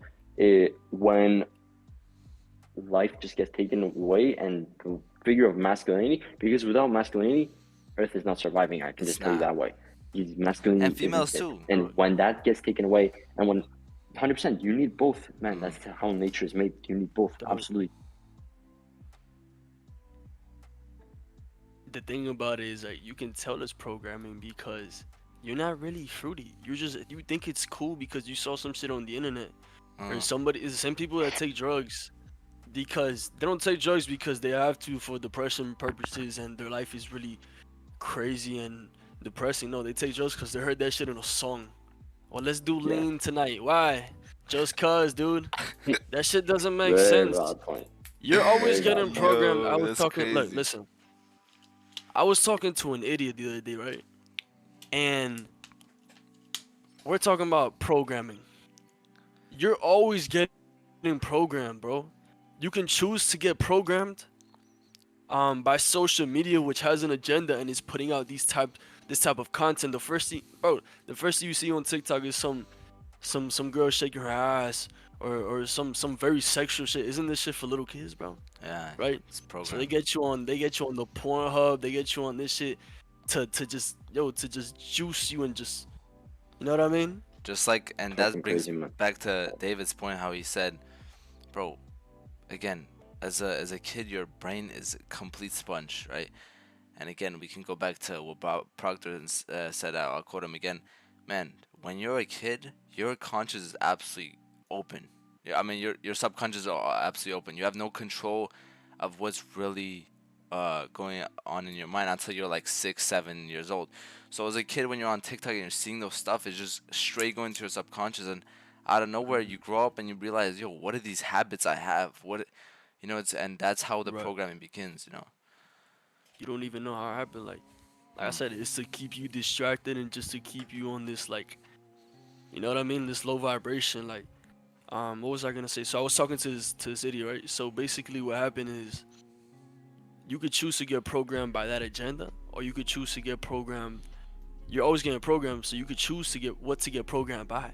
when life just gets taken away and the figure of masculinity, because without masculinity, Earth is not surviving. I can It's just tell you not. that way. Masculinity And is females instant. too. And when that gets taken away, and when 100%, you need both, man. That's how nature is made. You need both, Dog. absolutely. the thing about it is like you can tell it's programming because you're not really fruity. You think it's cool because you saw some shit on the internet or Uh, somebody. It's the same people that take drugs because they don't take drugs because they have to for depression purposes and their life is really crazy and depressing. No, they take drugs because they heard that shit in a song. Or let's do Yeah. lean tonight. Why? Just cause, dude. That shit doesn't make Very sense. valid point. You're always Very valid getting point. programmed. I yo, was that's talking. Look, crazy. listen. I was talking to an idiot the other day, right? And we're talking about programming. You're always getting programmed, bro. You can choose to get programmed by social media, which has an agenda and is putting out this type of content. The first thing you see on TikTok is some girl shaking her ass or some very sexual shit. Isn't this shit for little kids, bro? Yeah, Right? it's So they programmed. get you on the Pornhub, they get you on this shit to just juice you and just, you know what I mean? Just like, and that Fucking brings crazy, man. back to David's point, how he said, bro, again, as a kid, your brain is a complete sponge, right? And again, we can go back to what Proctor said. I'll quote him again. Man, when you're a kid, your conscious is absolutely open. Yeah, I mean, your subconscious are absolutely open. You have no control of what's really going on in your mind until you're like 6, 7 years old. So as a kid, when you're on TikTok and you're seeing those stuff, it's just straight going to your subconscious, and out of nowhere, you grow up and you realize, yo, what are these habits I have? And that's how the Right. programming begins. You don't even know how it happened. Like I Mm. said, it's to keep you distracted and just to keep you on this like, you know what I mean? This low vibration. Like, what was I gonna say? So I was talking to this idiot, right? So basically, what happened is you could choose to get programmed by that agenda, or you could choose to get programmed. You're always getting programmed, so you could choose to get what to get programmed by.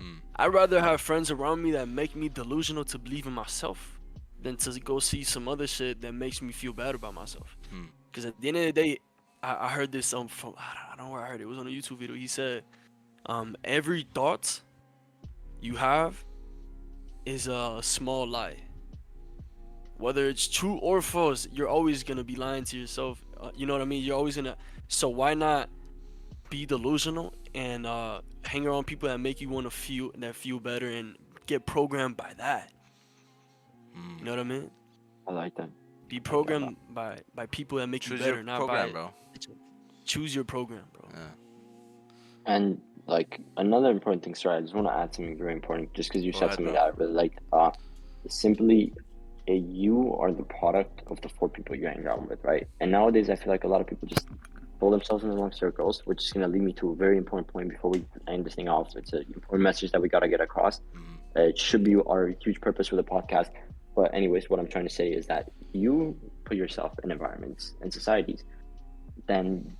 Mm. I'd rather have friends around me that make me delusional to believe in myself than to go see some other shit that makes me feel bad about myself. Mm. Because at the end of the day, I heard this from I don't know where I heard it. It was on a YouTube video. He said, every thought you have is a small lie. Whether it's true or false, you're always gonna be lying to yourself. You know what I mean? You're always gonna. So why not be delusional and hang around people that make you want to feel better and get programmed by that? You Mm. know what I mean? I like that. Be I like that a lot. programmed by people that make you Choose your better, not program, by bro. choose your program, bro. Yeah. And like another important thing, sorry, I just want to add something very important, just because you Go said ahead, something bro. that I really liked. Simply, you are the product of the four people you hang around with, right? And nowadays, I feel like a lot of people just pull themselves in the wrong circles, which is going to lead me to a very important point before we end this thing off. It's an important message that we got to get across. Mm. It should be our huge purpose for the podcast. But anyways, what I'm trying to say is that you put yourself in environments and societies, then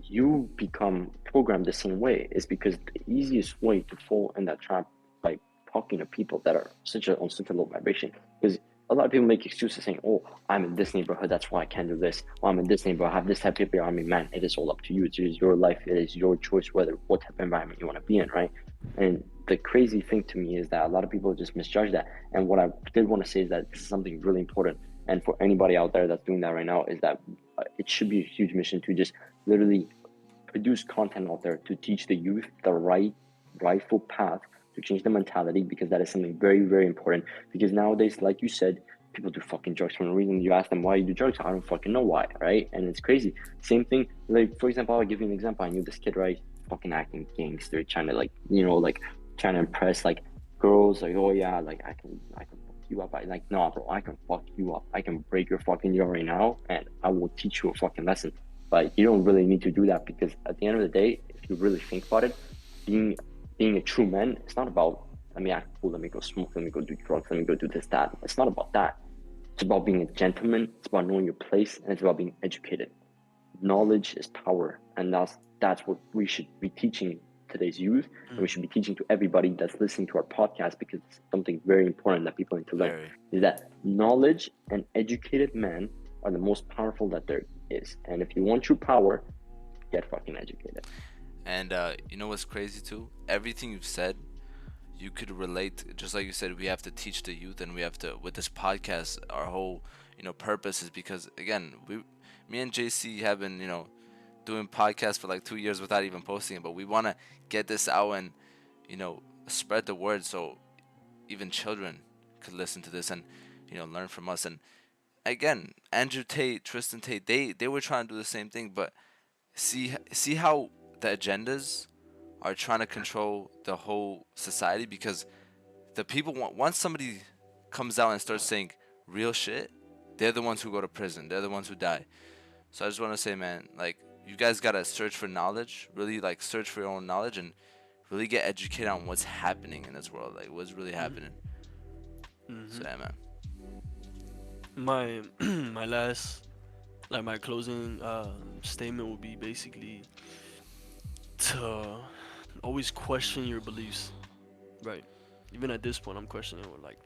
you become programmed the same way. Is because the easiest way to fall in that trap by talking to people that are on such a low vibration. Because a lot of people make excuses saying, "Oh, I'm in this neighborhood, that's why I can't do this. Or I'm in this neighborhood, I have this type of people around me." Man, it is all up to you. It is your life. It is your choice whether what type of environment you want to be in, right? And the crazy thing to me is that a lot of people just misjudge that. And what I did want to say is that this is something really important. And for anybody out there that's doing that right now, is that it should be a huge mission to just literally produce content out there to teach the youth the rightful path to change the mentality, because that is something very, very important. Because nowadays, like you said, people do fucking drugs for no reason. You ask them why you do drugs, I don't fucking know why, right? And it's crazy. Same thing, like for example, I'll give you an example. I knew this kid, right? Fucking acting gangster, trying to trying to impress like girls, like, oh yeah, like I can fuck you up. I like, no, bro, I can fuck you up. I can break your fucking jaw right now, and I will teach you a fucking lesson. But you don't really need to do that, because at the end of the day, if you really think about it, being a true man, it's not about, let me act cool, let me go smoke, let me go do drugs, let me go do this, that. It's not about that. It's about being a gentleman. It's about knowing your place, and it's about being educated. Knowledge is power, and that's what we should be teaching today's youth, and we should be teaching to everybody that's listening to our podcast, because it's something very important that people need to learn. Very. Is that knowledge and educated men are the most powerful that there is. And if you want true power, get fucking educated. And you know what's crazy too? Everything you've said, you could relate. Just like you said, we have to teach the youth, and we have to, with this podcast, our whole purpose is because, again, Me and JC have been, doing podcasts for like 2 years without even posting it, but we want to get this out and, spread the word so even children could listen to this and, learn from us. And again, Andrew Tate, Tristan Tate, they were trying to do the same thing, but see how the agendas are trying to control the whole society, because the people once somebody comes out and starts saying real shit, they're the ones who go to prison. They're the ones who die. So I just want to say, man, like, you guys gotta search for knowledge, really, like, search for your own knowledge and really get educated on what's happening in this world, like what's really happening. So yeah, man. My my last, like, my closing statement would be basically to always question your beliefs, right? Even at this point, I'm questioning, like,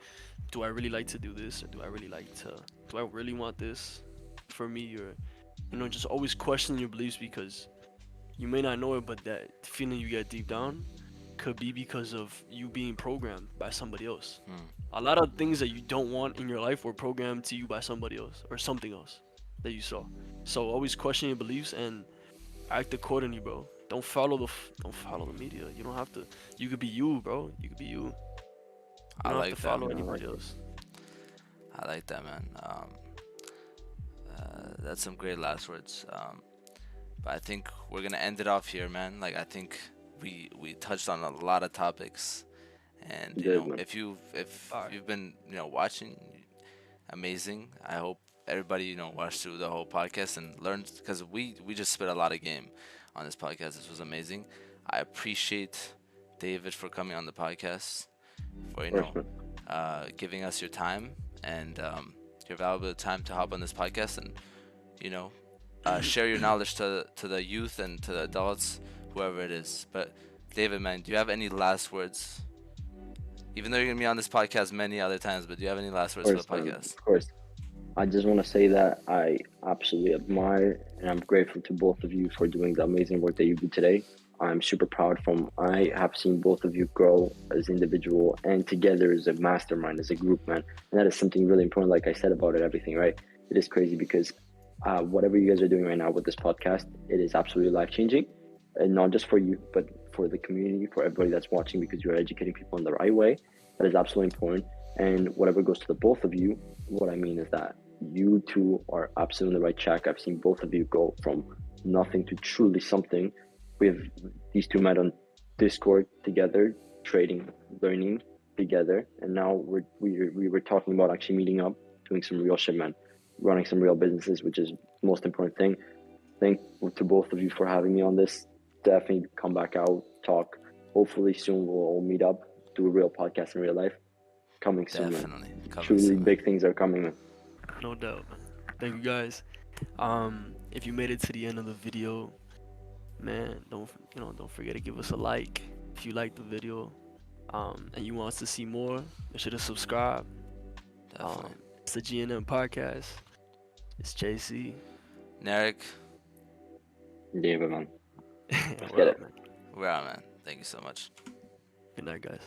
do I really like to do this, or do I really want this for me, or just always question your beliefs, because you may not know it, but that feeling you get deep down could be because of you being programmed by somebody else. A lot of things that you don't want in your life were programmed to you by somebody else or something else that you saw. So always question your beliefs and act accordingly, bro. Don't follow the media. You don't have to. You could be you, bro. You could be you. You I don't have like to that, follow man. anybody else. I like that, man. That's some great last words. But I think we're gonna end it off here, man. Like, I think we touched on a lot of topics, and Man. if Alright. you've been watching, amazing. I hope everybody watched through the whole podcast and learned, because we just spit a lot of game on this podcast. This was amazing. I appreciate David for coming on the podcast, for Of course, man. giving us your time and your valuable time to hop on this podcast and share your knowledge to the youth and to the adults, whoever it is. But David, man, do you have any last words? Even though you're gonna be on this podcast many other times, but do you have any last words for the Man. podcast? Of course. I just want to say that I absolutely admire and I'm grateful to both of you for doing the amazing work that you do today. I'm super proud I have seen both of you grow as individual and together as a mastermind, as a group, man. And that is something really important, like I said about it, everything, right? It is crazy because whatever you guys are doing right now with this podcast, it is absolutely life-changing. And not just for you, but for the community, for everybody that's watching, because you're educating people in the right way. That is absolutely important. And whatever goes to the both of you, what I mean is that you two are absolutely on the right track. I've seen both of you go from nothing to truly something. With these two met on Discord together, trading, learning together, and now we were talking about actually meeting up, doing some real shit, man, running some real businesses, which is the most important thing. Thank to both of you for having me on this. Definitely come back out, talk. Hopefully soon we'll all meet up, do a real podcast in real life. Coming soon, Definitely. man. Coming Truly soon, big things are coming, man. No doubt, man. Thank you guys. If you made it to the end of the video, man, don't forget to give us a like if you like the video. And you want us to see more, make sure to subscribe. Definitely. It's the GNM podcast. It's JC. Narek, David, man. We're Get out, it. man. we're out, man. Thank you so much. Good night, guys.